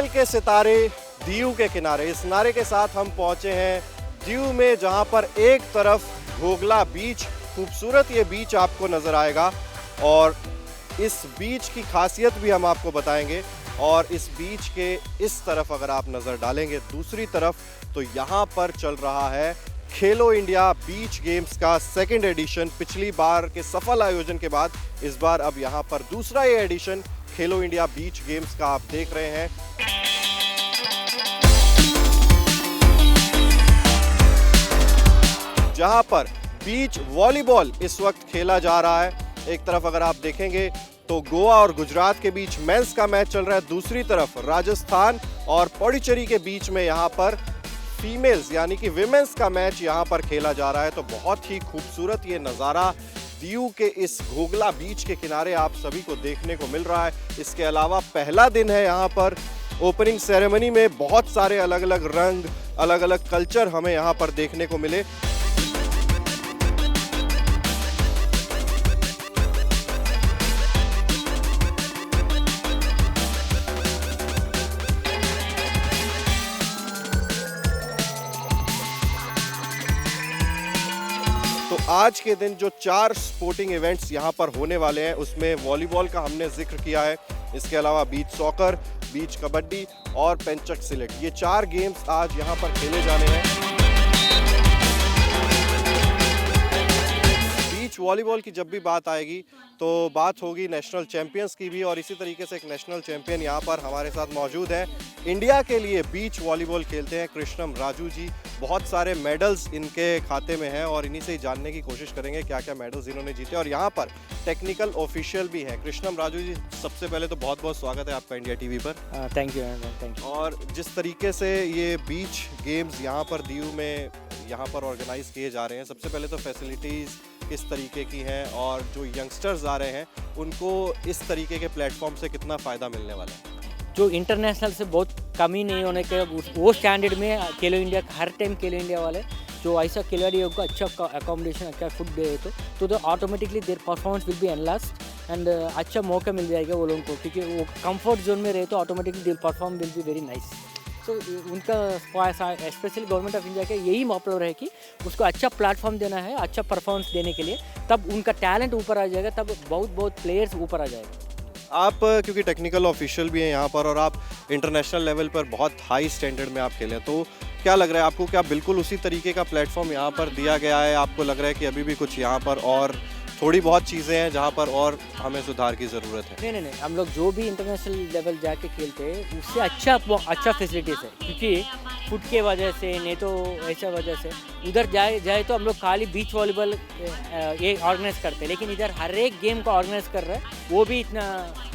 खेल के सितारे दीव के किनारे, इस नारे के साथ हम पहुंचे हैं दीव में, जहां पर एक तरफ घोघला बीच, खूबसूरत ये बीच आपको नजर आएगा और इस बीच की खासियत भी हम आपको बताएंगे। और इस बीच के इस तरफ अगर आप नज़र डालेंगे दूसरी तरफ, तो यहाँ पर चल रहा है खेलो इंडिया बीच गेम्स का सेकंड एडिशन। पिछली बार के सफल आयोजन के बाद इस बार अब यहाँ पर दूसरा ये एडिशन खेलो इंडिया बीच गेम्स का आप देख रहे हैं। जहां पर बीच वॉलीबॉल इस वक्त खेला जा रहा है। एक तरफ अगर आप देखेंगे तो गोवा और गुजरात के बीच मेंस का मैच चल रहा है, दूसरी तरफ राजस्थान और पौडीचेरी के बीच में यहाँ पर फीमेल्स यानी कि विमेंस का मैच यहाँ पर खेला जा रहा है। तो बहुत ही खूबसूरत ये नज़ारा दीव के इस घोघला बीच के किनारे आप सभी को देखने को मिल रहा है। इसके अलावा पहला दिन है यहाँ पर, ओपनिंग सेरेमनी में बहुत सारे अलग अलग रंग, अलग अलग कल्चर हमें यहाँ पर देखने को मिले। तो आज के दिन जो 4 स्पोर्टिंग इवेंट्स यहाँ पर होने वाले हैं, उसमें वॉलीबॉल का हमने जिक्र किया है। इसके अलावा बीच सॉकर, बीच कबड्डी और पेंचक सिलेट, ये 4 गेम्स आज यहाँ पर खेले जाने हैं। बीच वॉलीबॉल की जब भी बात आएगी तो बात होगी नेशनल चैंपियंस की भी, और इसी तरीके से एक नेशनल चैंपियन यहाँ पर हमारे साथ मौजूद है। इंडिया के लिए बीच वॉलीबॉल खेलते हैं कृष्णम राजू जी। बहुत सारे मेडल्स इनके खाते में हैं और इन्हीं से ही जानने की कोशिश करेंगे क्या क्या मेडल्स इन्होंने जीते। और यहाँ पर टेक्निकल ऑफिशियल भी हैं। कृष्णम राजू जी, सबसे पहले तो बहुत बहुत स्वागत है आपका इंडिया टीवी पर। Thank you. और जिस तरीके से ये बीच गेम्स यहाँ पर दीव में यहाँ पर ऑर्गेनाइज किए जा रहे हैं, सबसे पहले तो फैसिलिटीज़ किस तरीके की हैं और जो यंगस्टर्स आ रहे हैं उनको इस तरीके के प्लेटफॉर्म से कितना फ़ायदा मिलने वाला है? जो इंटरनेशनल से बहुत कमी नहीं होने के वो स्टैंडर्ड में खेलो इंडिया हर टाइम खेलो इंडिया वाले जो ऐसा खिलाड़ियों को अच्छा अकोमोडेशन, अच्छा फूड दे तो automatically their performance will be enhanced and अच्छा मौका मिल जाएगा वो लोगों को, क्योंकि वो कंफर्ट जोन में रहे तो automatically there perform will be very nice. तो उनका स्पेशली गवर्नमेंट ऑफ इंडिया का यही मोटिव है कि उसको अच्छा प्लेटफॉर्म देना है, अच्छा परफॉर्मेंस देने के लिए, तब उनका टैलेंट ऊपर आ जाएगा, तब बहुत प्लेयर्स ऊपर आ जाएगा। आप क्योंकि टेक्निकल ऑफिशियल भी हैं यहाँ पर और आप इंटरनेशनल लेवल पर बहुत हाई स्टैंडर्ड में आप खेलें, तो क्या लग रहा है आपको, क्या बिल्कुल उसी तरीके का प्लेटफॉर्म यहाँ पर दिया गया है? आपको लग रहा है कि अभी भी कुछ यहाँ पर और थोड़ी बहुत चीज़ें हैं जहाँ पर और हमें सुधार की ज़रूरत है? नहीं, हम लोग जो भी इंटरनेशनल लेवल जाके खेलते हैं उससे अच्छा फैसिलिटीज़ है, क्योंकि फुट के वजह से नहीं तो ऐसा वजह से उधर जाए तो हम लोग खाली बीच वॉलीबॉल ये ऑर्गेनाइज करते हैं, लेकिन इधर हर एक गेम को ऑर्गेनाइज कर रहे हैं, वो भी इतना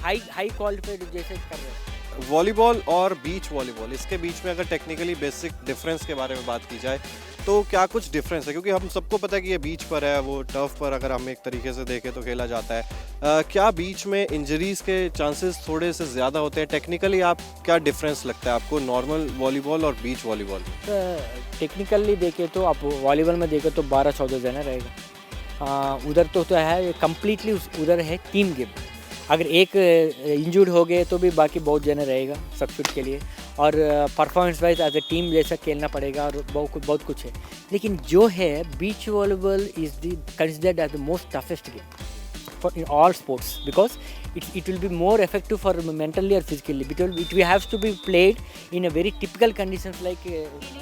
हाई क्वालिफाइड जैसे कर रहे हैं। वॉलीबॉल और बीच वॉलीबॉल, इसके बीच में अगर टेक्निकली बेसिक डिफरेंस के बारे में बात की जाए तो क्या कुछ डिफरेंस है? क्योंकि हम सबको पता है कि ये बीच पर है, वो टर्फ पर अगर हम एक तरीके से देखें तो खेला जाता है। क्या बीच में इंजरीज के चांसेस थोड़े से ज़्यादा होते हैं? टेक्निकली आप क्या डिफरेंस लगता है आपको नॉर्मल वॉलीबॉल और बीच वॉलीबॉल में? टेक्निकली देखें तो आप वॉलीबॉल में देखें तो 12-14 जना रहेगा। उधर तो है कम्प्लीटली उधर है टीम गेम। अगर एक इंजर्ड हो गए तो भी बाकी बहुत जने रहेगा सब्स्टिट्यूट के लिए, और performance wise as a team जैसा खेलना पड़ेगा और बहुत कुछ है। लेकिन जो है beach volleyball is the considered as the most toughest game for in all sports, because it will be more effective for mentally or physically. It will have to be played in a very typical conditions like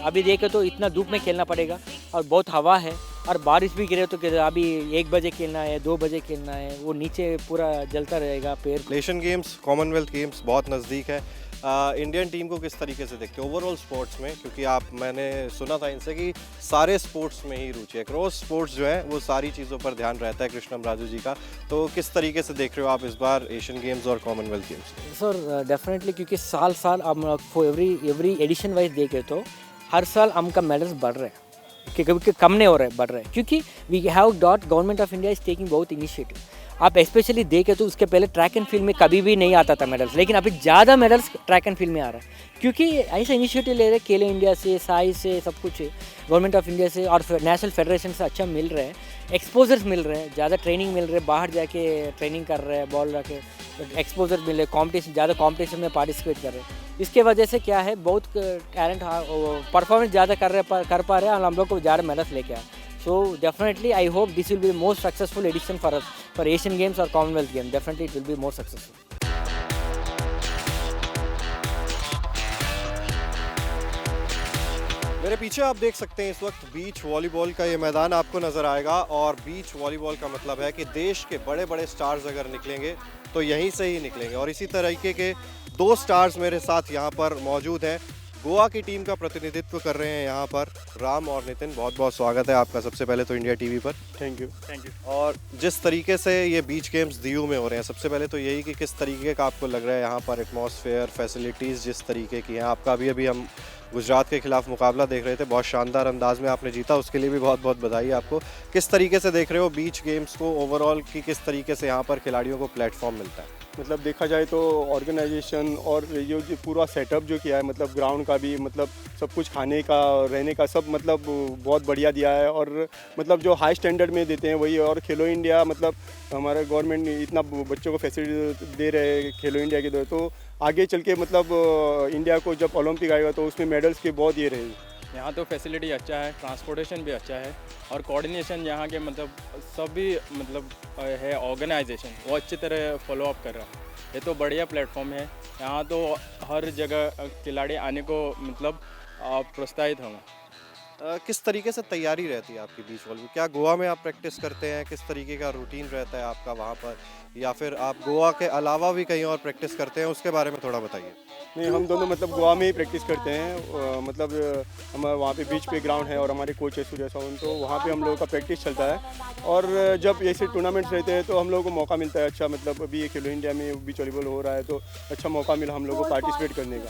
अभी देखे तो इतना धूप में खेलना पड़ेगा और बहुत हवा है और बारिश भी गिरे तो अभी 1 बजे खेलना है, 2 बजे खेलना है, वो नीचे पूरा जलता रहेगा पैर। एशियन गेम्स, कॉमनवेल्थ गेम्स बहुत नज़दीक है। इंडियन टीम को किस तरीके से देखते हो ओवरऑल स्पोर्ट्स में? क्योंकि मैंने सुना था इनसे कि सारे स्पोर्ट्स में ही रुचि है, क्रॉस स्पोर्ट्स जो है वो सारी चीज़ों पर ध्यान रहता है कृष्णम राजू जी का, तो किस तरीके से देख रहे हो आप इस बार एशियन गेम्स और कॉमनवेल्थ गेम्स? सर डेफिनेटली, क्योंकि साल हम एवरी एडिशन वाइज देखें तो हर साल हमका मेडल्स बढ़ रहे हैं, कि कभी कम नहीं हो रहे, बढ़ रहे हैं, क्योंकि we have government of India is taking बहुत इनिशिएटिव। आप स्पेशली देखें तो उसके पहले ट्रैक एंड फील्ड में कभी भी नहीं आता था मेडल्स, लेकिन अभी ज़्यादा मेडल्स ट्रैक एंड फील्ड में आ रहा है, क्योंकि ऐसा इनिशिएटिव ले रहे खेलो इंडिया से, साई से, सब कुछ गवर्नमेंट ऑफ इंडिया से और नेशनल फेडरेशन से अच्छा मिल रहे हैं, एक्सपोजर्स मिल रहे हैं, ज़्यादा ट्रेनिंग मिल रहे हैं, बाहर जाके ट्रेनिंग कर रहे हैं, बॉल रखे एक्सपोजर मिल रहे, कॉम्पिटिशन ज़्यादा कॉम्पिटिशन में पार्टिसिपेट कर रहे हैं। इसके वजह से क्या है बहुत टैलेंट परफॉर्मेंस ज़्यादा कर पा रहे हैं और हम लोग को ज़्यादा मेडल्स लेके आए. So definitely I hope this will be the most successful edition for us for Asian Games or Commonwealth Games. Definitely it will be more successful. मेरे पीछे आप देख सकते हैं इस वक्त बीच वॉलीबॉल का ये मैदान आपको नज़र आएगा और बीच वॉलीबॉल का मतलब है कि देश के बड़े बड़े स्टार्स अगर निकलेंगे तो यहीं से ही निकलेंगे और इसी तरीके के 2 स्टार्स मेरे साथ यहाँ पर मौजूद हैं. गोवा की टीम का प्रतिनिधित्व कर रहे हैं यहाँ पर राम और नितिन. बहुत बहुत स्वागत है आपका सबसे पहले तो इंडिया टीवी पर. Thank you. और जिस तरीके से ये बीच गेम्स दीव में हो रहे हैं, सबसे पहले तो यही कि किस तरीके का आपको लग रहा है यहाँ पर एटमॉस्फेयर, फैसिलिटीज़ जिस तरीके की हैं. आपका अभी हम गुजरात के खिलाफ मुकाबला देख रहे थे, बहुत शानदार अंदाज में आपने जीता, उसके लिए भी बहुत बहुत बधाई आपको. किस तरीके से देख रहे हो बीच गेम्स को ओवरऑल कि किस तरीके से यहाँ पर खिलाड़ियों को प्लेटफॉर्म मिलता है? मतलब देखा जाए तो ऑर्गेनाइजेशन और ये जो पूरा सेटअप जो किया है, मतलब ग्राउंड का भी, मतलब सब कुछ खाने का रहने का सब मतलब बहुत बढ़िया दिया है और मतलब जो हाई स्टैंडर्ड में देते हैं वही. और खेलो इंडिया मतलब हमारा गवर्नमेंट इतना बच्चों को फैसिलिटी दे रहे हैं खेलो इंडिया के द्वारा, तो आगे चल के मतलब इंडिया को जब ओलंपिक आएगा तो उसमें मेडल्स के बहुत ये रहेगी. यहाँ तो फैसिलिटी अच्छा है, ट्रांसपोर्टेशन भी अच्छा है और कोऑर्डिनेशन यहाँ के मतलब सभी मतलब है ऑर्गेनाइजेशन वो अच्छी तरह फॉलो अप कर रहा है. ये तो बढ़िया प्लेटफॉर्म है. यहाँ तो हर जगह खिलाड़ी आने को मतलब प्रोत्साहित होंगे. किस तरीके से तैयारी रहती है आपकी बीच वॉलीबॉल? क्या गोवा में आप प्रैक्टिस करते हैं? किस तरीके का रूटीन रहता है आपका वहाँ पर, या फिर आप गोवा के अलावा भी कहीं और प्रैक्टिस करते हैं? उसके बारे में थोड़ा बताइए. नहीं, हम दोनों मतलब गोवा में ही प्रैक्टिस करते हैं. मतलब हम वहाँ पे बीच पे ग्राउंड है और हमारे कोच है सूर्य सावन, तो वहाँ पे हम लोगों का प्रैक्टिस चलता है. और जब ऐसे टूर्नामेंट्स रहते हैं तो हम लोगों को मौका मिलता है. अच्छा मतलब अभी खेलो इंडिया में बीच वॉलीबॉल हो रहा है तो अच्छा मौका मिला हम लोगों को पार्टिसिपेट करने का.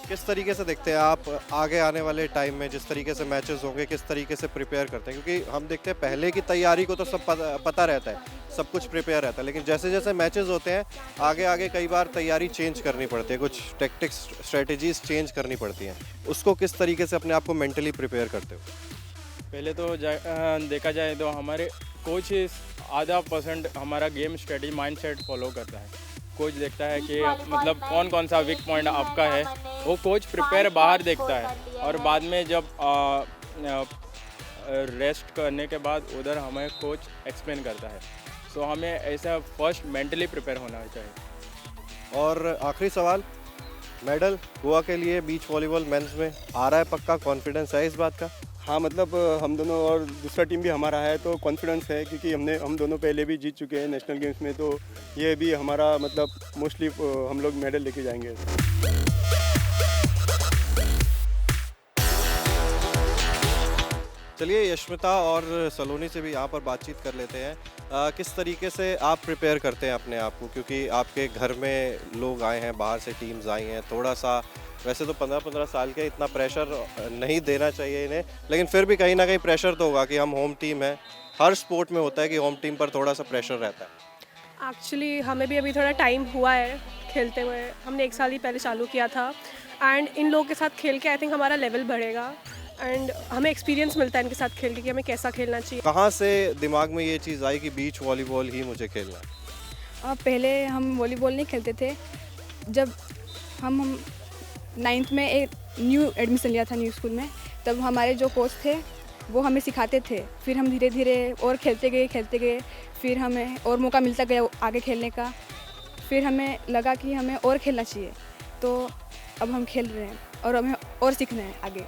किस तरीके से देखते हैं आप आगे आने वाले टाइम में, जिस तरीके से मैचेस होंगे, किस तरीके से प्रिपेयर करते हैं? क्योंकि हम देखते हैं पहले की तैयारी को तो सब पता रहता है, सब कुछ प्रिपेयर रहता है, लेकिन जैसे जैसे मैचेस होते हैं आगे आगे कई बार तैयारी चेंज करनी पड़ती है, कुछ टैक्टिक्स स्ट्रेटजीज चेंज करनी पड़ती हैं. उसको किस तरीके से अपने आप को मेंटली प्रिपेयर करते हो? पहले तो देखा जाए तो हमारे कोच आधा % हमारा गेम स्ट्रेटजी माइंडसेट फॉलो करता है. कोच देखता है कि मतलब कौन कौन सा वीक पॉइंट आपका है, वो कोच प्रिपेयर बाहर देखता है और बाद में जब रेस्ट करने के बाद उधर हमें कोच एक्सप्लेन करता है. सो हमें ऐसा फर्स्ट मेंटली प्रिपेयर होना चाहिए. और आखिरी सवाल, मेडल गोवा के लिए बीच वॉलीबॉल मेंस में आ रहा है पक्का? कॉन्फिडेंस है इस बात का? हाँ, मतलब हम दोनों और दूसरा टीम भी हमारा है तो कॉन्फिडेंस है, क्योंकि हम दोनों पहले भी जीत चुके हैं नेशनल गेम्स में, तो ये भी हमारा मतलब मोस्टली हम लोग मेडल लेके जाएंगे. चलिए यश्मिता और सलोनी से भी यहाँ पर बातचीत कर लेते हैं. किस तरीके से आप प्रिपेयर करते हैं अपने आप को, क्योंकि आपके घर में लोग आए हैं, बाहर से टीम्स आई हैं, थोड़ा सा वैसे तो 15-15 साल के इतना प्रेशर नहीं देना चाहिए इन्हें, लेकिन फिर भी कहीं ना कहीं प्रेशर तो होगा कि हम होम टीम है. हर स्पोर्ट में होता है कि होम टीम पर थोड़ा सा प्रेशर रहता है. एक्चुअली हमें भी अभी थोड़ा टाइम हुआ है खेलते हुए, हमने 1 साल ही पहले चालू किया था एंड इन लोगों के साथ खेल के आई थिंक हमारा लेवल बढ़ेगा एंड हमें एक्सपीरियंस मिलता है इनके साथ खेल के कि हमें कैसा खेलना चाहिए. कहाँ से दिमाग में ये चीज़ आई कि बीच वॉलीबॉल ही मुझे खेलना है? पहले हम वॉलीबॉल नहीं खेलते थे. जब हम 9th में एक न्यू एडमिशन लिया था न्यू स्कूल में, तब हमारे जो कोच थे वो हमें सिखाते थे. फिर हम धीरे धीरे और खेलते गए, फिर हमें और मौका मिलता गया आगे खेलने का. फिर हमें लगा कि हमें और खेलना चाहिए, तो अब हम खेल रहे हैं और हमें और सीखना है आगे.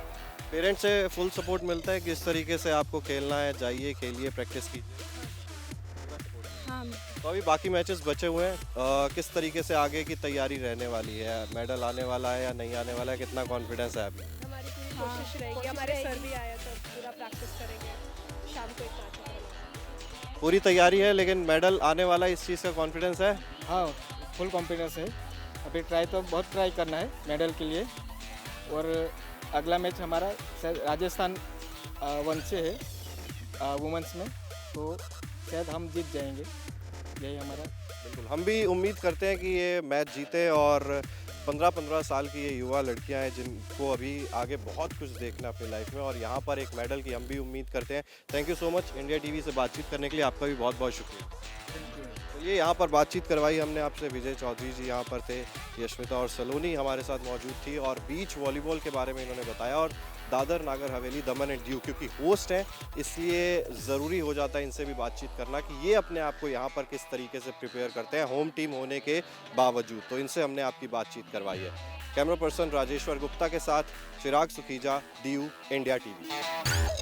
पेरेंट्स से फुल सपोर्ट मिलता है किस तरीके से आपको खेलना है, जाइए खेलिए, प्रैक्टिस कीजिए? हाँ. तो अभी बाकी मैचेस बचे हुए हैं, किस तरीके से आगे की तैयारी रहने वाली है? मेडल आने वाला है या नहीं आने वाला है? कितना कॉन्फिडेंस है अभी? हमारी पूरी कोशिश रहेगी. हमारे सर भी आए तो पूरा प्रैक्टिस करेंगे. शाम को एक मैच है. पूरी तैयारी है, लेकिन मेडल आने वाला है, इस चीज़ का कॉन्फिडेंस है? हाँ, फुल कॉन्फिडेंस है. अभी बहुत ट्राई करना है मेडल के लिए. और अगला मैच हमारा शायद राजस्थान 1 से है वुमेंस में, तो शायद हम जीत जाएंगे, यही हमारा. बिल्कुल, हम भी उम्मीद करते हैं कि ये मैच जीते और 15-15 साल की ये युवा लड़कियां हैं जिनको अभी आगे बहुत कुछ देखना अपनी लाइफ में, और यहाँ पर एक मेडल की हम भी उम्मीद करते हैं. Thank you so much. India TV से बातचीत करने के लिए आपका भी बहुत बहुत शुक्रिया. ये यहाँ पर बातचीत करवाई हमने आपसे। विजय चौधरी जी यहाँ पर थे, यशमिता और सलोनी हमारे साथ मौजूद थी और बीच वॉलीबॉल के बारे में इन्होंने बताया। और दादर नागर हवेली दमन एंड दीव क्योंकि होस्ट हैं इसलिए ज़रूरी हो जाता है इनसे भी बातचीत करना कि ये अपने आप को यहाँ पर किस तरीके से प्रिपेयर करते हैं होम टीम होने के बावजूद। तो इनसे हमने आपकी बातचीत करवाई है। कैमरा पर्सन राजेश्वर गुप्ता के साथ चिराग सुखीजा, दीव, इंडिया टीवी।